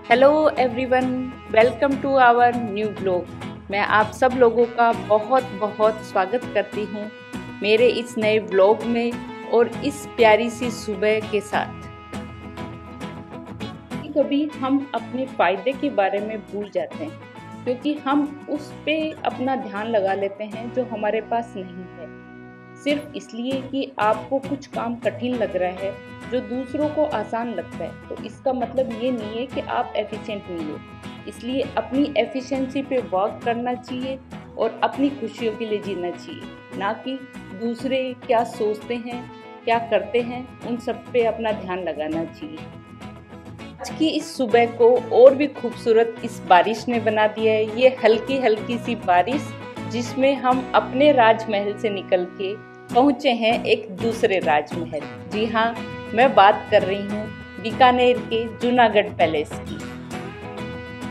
Hello everyone, welcome to our new blog. मैं आप सब लोगों का बहुत बहुत स्वागत करती हूँ मेरे इस नए ब्लॉग में और इस प्यारी सी सुबह के साथ। कभी हम अपने फ़ायदे के बारे में भूल जाते हैं क्योंकि हम उस पे अपना ध्यान लगा लेते हैं जो हमारे पास नहीं है, सिर्फ इसलिए कि आपको कुछ काम कठिन लग रहा है जो दूसरों को आसान लगता है। तो इसका मतलब ये नहीं है कि आप एफिशिएंट नहीं हो। इसलिए अपनी एफिशिएंसी पे वर्क करना चाहिए और अपनी खुशियों के लिए जीना चाहिए, ना कि दूसरे क्या सोचते हैं, क्या करते हैं, उन सब पे अपना ध्यान लगाना चाहिए। आज की इस सुबह को और भी खूबसूरत इस बारिश ने बना दिया है। ये हल्की हल्की सी बारिश जिसमें हम अपने राजमहल से निकल के पहुंचे हैं एक दूसरे राजमहल। जी हाँ, मैं बात कर रही हूँ बीकानेर के जूनागढ़ पैलेस की।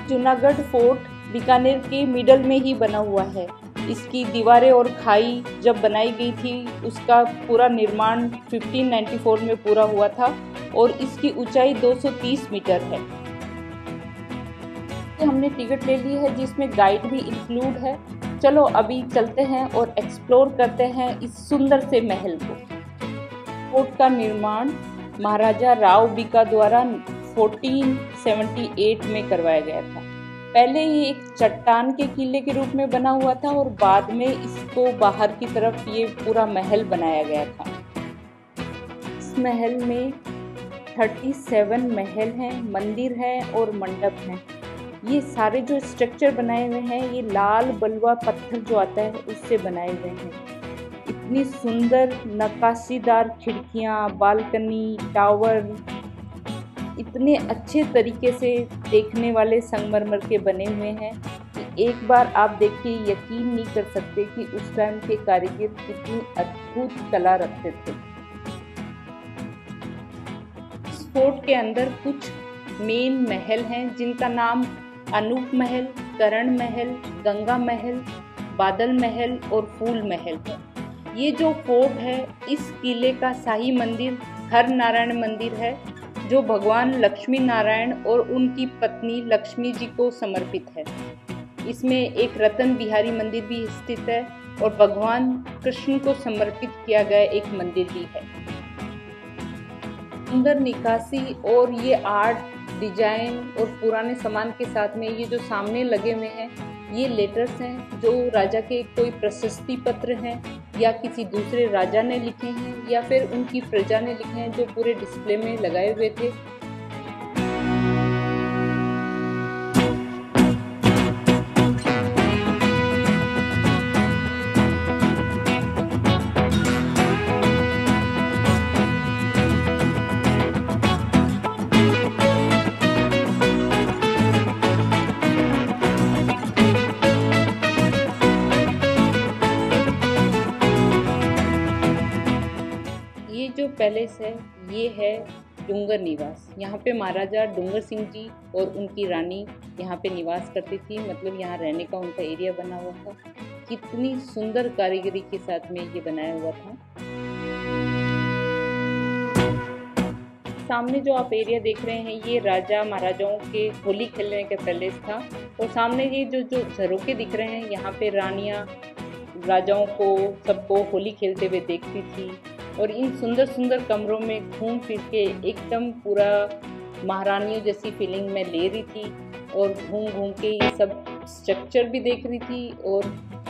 जूनागढ़ फोर्ट बीकानेर के मिडल में ही बना हुआ है। इसकी दीवारें और खाई जब बनाई गई थी उसका पूरा निर्माण 1594 में पूरा हुआ था और इसकी ऊंचाई 230 मीटर है। हमने टिकट ले ली है जिसमें गाइड भी इंक्लूड है। चलो अभी चलते हैं और एक्सप्लोर करते हैं इस सुंदर से महल को। फोर्ट का निर्माण महाराजा राव बीका द्वारा 1478 में करवाया गया था। पहले ये एक चट्टान के किले के रूप में बना हुआ था और बाद में इसको बाहर की तरफ ये पूरा महल बनाया गया था। इस महल में 37 महल हैं, मंदिर हैं और मंडप हैं। ये सारे जो स्ट्रक्चर बनाए हुए हैं ये लाल बलुआ पत्थर जो आता है उससे बनाए हुए हैं। इतनी सुंदर नक्काशीदार खिड़कियाँ, बालकनी, टावर, इतने अच्छे तरीके से देखने वाले संगमरमर के बने हुए हैं कि एक बार आप देखिए यकीन नहीं कर सकते कि उस टाइम के कारीगर कितनी अद्भुत कला रखते थे। इस फोर्ट के अंदर कुछ मेन महल हैं जिनका नाम अनूप महल, करण महल, गंगा महल, बादल महल और फूल महल है। ये जो फोर्ट है इस किले का शाही मंदिर हर नारायण मंदिर है जो भगवान लक्ष्मी नारायण और उनकी पत्नी लक्ष्मी जी को समर्पित है। इसमें एक रतन बिहारी मंदिर भी स्थित है और भगवान कृष्ण को समर्पित किया गया एक मंदिर भी है। सुंदर निकासी और ये आर्ट डिजाइन और पुराने सामान के साथ में ये जो सामने लगे हुए हैं ये लेटर्स हैं जो राजा के कोई प्रशस्ति पत्र हैं या किसी दूसरे राजा ने लिखे हैं या फिर उनकी प्रजा ने लिखे हैं जो पूरे डिस्प्ले में लगाए हुए थे। जो पैलेस है ये है डूंगर निवास। यहाँ पे महाराजा डूंगर सिंह जी और उनकी रानी यहाँ पे निवास करती थी, मतलब यहाँ रहने का उनका एरिया बना हुआ था। कितनी सुंदर कारीगरी के साथ में ये बनाया हुआ था। सामने जो आप एरिया देख रहे हैं ये राजा महाराजाओं के होली खेलने का पैलेस था और सामने ये जो झरोखे दिख रहे हैं यहाँ पे रानियाँ राजाओं को सबको होली खेलते हुए देखती थी और इन सुंदर सुंदर कमरों में घूम फिर के एकदम पूरा महारानियों जैसी फीलिंग में ले रही थी और घूम घूम के ये सब स्ट्रक्चर भी देख रही थी और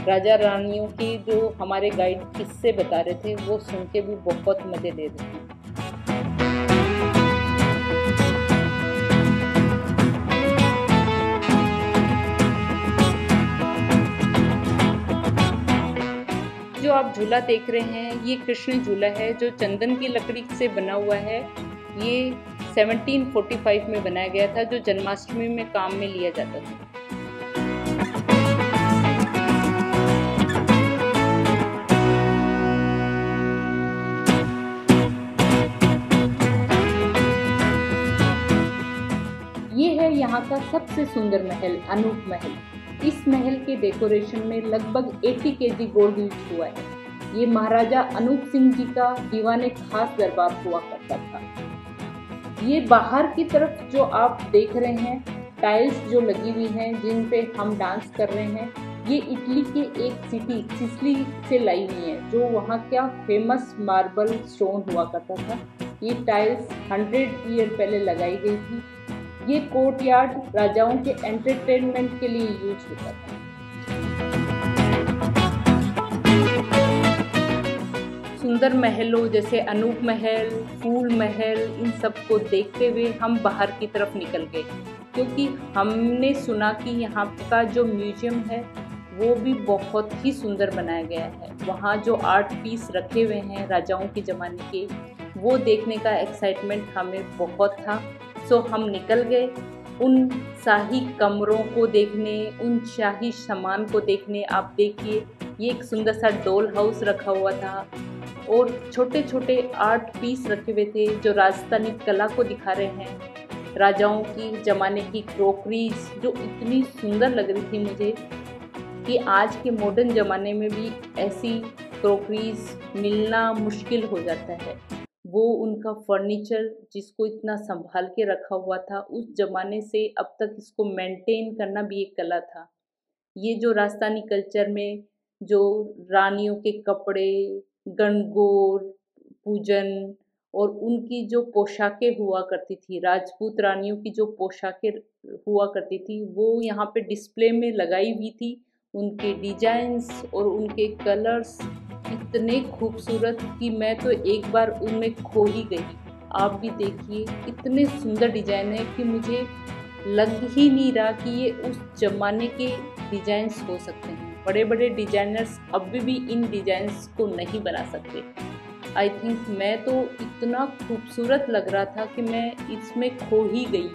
राजा रानियों की जो हमारे गाइड किस्से बता रहे थे वो सुन के भी बहुत मज़े ले रही थी। जो आप झूला देख रहे हैं ये कृष्ण झूला है जो चंदन की लकड़ी से बना हुआ है। ये 1745 में बनाया गया था जो जन्माष्टमी में काम में लिया जाता था। ये है यहाँ का सबसे सुंदर महल अनूप महल। इस महल के डेकोरेशन में लगभग 80 केजी गोल्ड यूज हुआ है। ये महाराजा अनूप सिंह जी का दीवाने खास दरबार हुआ करता था। ये बाहर की तरफ जो आप देख रहे हैं टाइल्स जो लगी हुई हैं जिन पे हम डांस कर रहे हैं, ये इटली के एक सिटी सिसिली से लाई हुई है, जो वहाँ का फेमस मार्बल स्टोन हुआ करता था। ये टाइल्स 100 ईयर पहले लगाई गई थी। ये कोर्टयार्ड राजाओं के एंटरटेनमेंट के लिए यूज होता था। सुंदर महलों जैसे अनूप महल, फूल महल, इन सब को देखते हुए हम बाहर की तरफ निकल गए, क्योंकि हमने सुना कि यहाँ का जो म्यूजियम है वो भी बहुत ही सुंदर बनाया गया है। वहाँ जो आर्ट पीस रखे हुए हैं राजाओं के ज़माने के, वो देखने का एक्साइटमेंट हमें बहुत था। सो हम निकल गए उन शाही कमरों को देखने, उन शाही सामान को देखने। आप देखिए, ये एक सुंदर सा डॉल हाउस रखा हुआ था और छोटे छोटे आर्ट पीस रखे हुए थे जो राजस्थानी कला को दिखा रहे हैं। राजाओं की ज़माने की क्रॉकरीज जो इतनी सुंदर लग रही थी मुझे कि आज के मॉडर्न ज़माने में भी ऐसी क्रॉकरीज मिलना मुश्किल हो जाता है। वो उनका फर्नीचर जिसको इतना संभाल के रखा हुआ था, उस ज़माने से अब तक इसको मेंटेन करना भी एक कला था। ये जो राजस्थानी कल्चर में जो रानियों के कपड़े, गणगौर पूजन और उनकी जो पोशाकें हुआ करती थी, राजपूत रानियों की जो पोशाकें हुआ करती थी, वो यहाँ पे डिस्प्ले में लगाई हुई थी। उनके डिजाइन्स और उनके कलर्स इतने खूबसूरत कि मैं तो एक बार उनमें खो ही गई। आप भी देखिए, इतने सुंदर डिजाइन है कि मुझे लग ही नहीं रहा कि ये उस जमाने के डिजाइन्स हो सकते हैं। बड़े बड़े डिजाइनर्स अब भी इन डिजाइन्स को नहीं बना सकते। आई थिंक मैं तो इतना खूबसूरत लग रहा था कि मैं इसमें खो ही गई।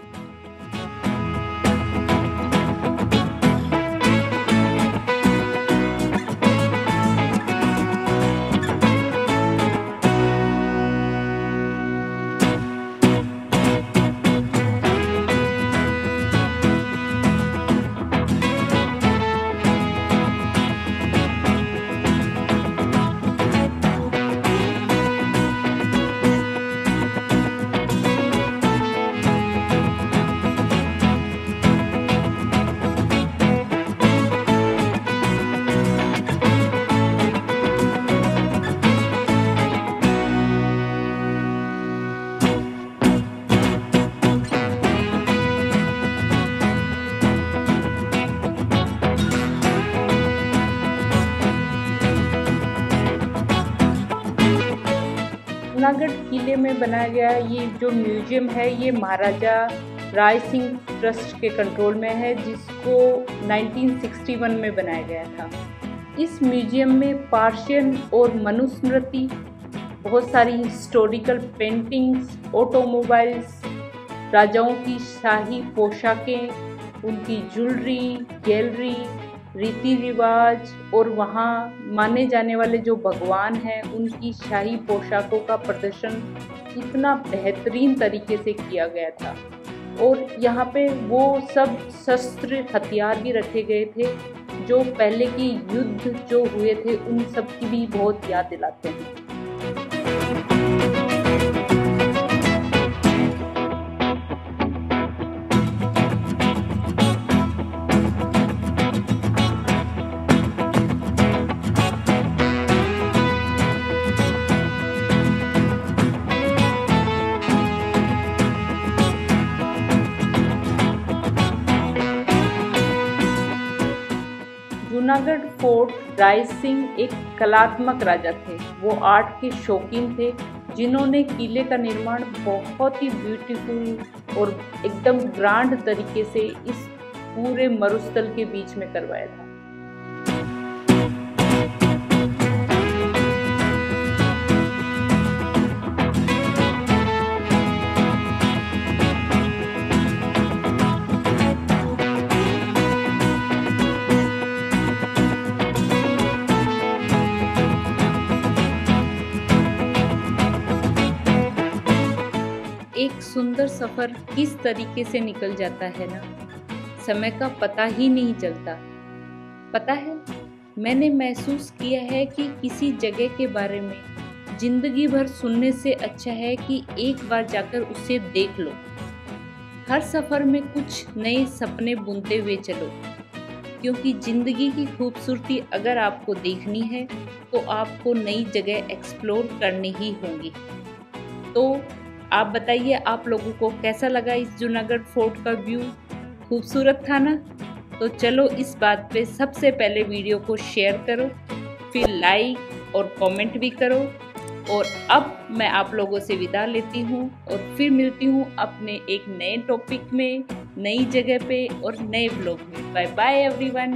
जूनागढ़ किले में बनाया गया ये जो म्यूजियम है, ये महाराजा राय सिंह ट्रस्ट के कंट्रोल में है, जिसको 1961 में बनाया गया था। इस म्यूजियम में पार्शियन और मनुस्मृति, बहुत सारी हिस्टोरिकल पेंटिंग्स, ऑटोमोबाइल्स, राजाओं की शाही पोशाकें, उनकी ज्वेलरी, गैलरी, रीति रिवाज और वहाँ माने जाने वाले जो भगवान हैं उनकी शाही पोशाकों का प्रदर्शन इतना बेहतरीन तरीके से किया गया था। और यहाँ पे वो सब शस्त्र हथियार भी रखे गए थे जो पहले की युद्ध जो हुए थे उन सब की भी बहुत याद दिलाते हैं। जूनागढ़ फोर्ट राय सिंह एक कलात्मक राजा थे। वो आर्ट के शौकीन थे जिन्होंने किले का निर्माण बहुत ही ब्यूटीफुल और एकदम ग्रांड तरीके से इस पूरे मरुस्थल के बीच में करवाया था। एक सुंदर सफ़र किस तरीके से निकल जाता है ना, समय का पता ही नहीं चलता। पता है, मैंने महसूस किया है कि किसी जगह के बारे में जिंदगी भर सुनने से अच्छा है कि एक बार जाकर उसे देख लो। हर सफ़र में कुछ नए सपने बुनते हुए चलो, क्योंकि ज़िंदगी की खूबसूरती अगर आपको देखनी है तो आपको नई जगह एक्सप्लोर करनी ही होंगी। तो आप बताइए, आप लोगों को कैसा लगा इस जूनागढ़ फोर्ट का व्यू? खूबसूरत था ना? तो चलो इस बात पे सबसे पहले वीडियो को शेयर करो, फिर लाइक और कमेंट भी करो। और अब मैं आप लोगों से विदा लेती हूँ और फिर मिलती हूँ अपने एक नए टॉपिक में, नई जगह पे और नए ब्लॉग में। Bye bye everyone.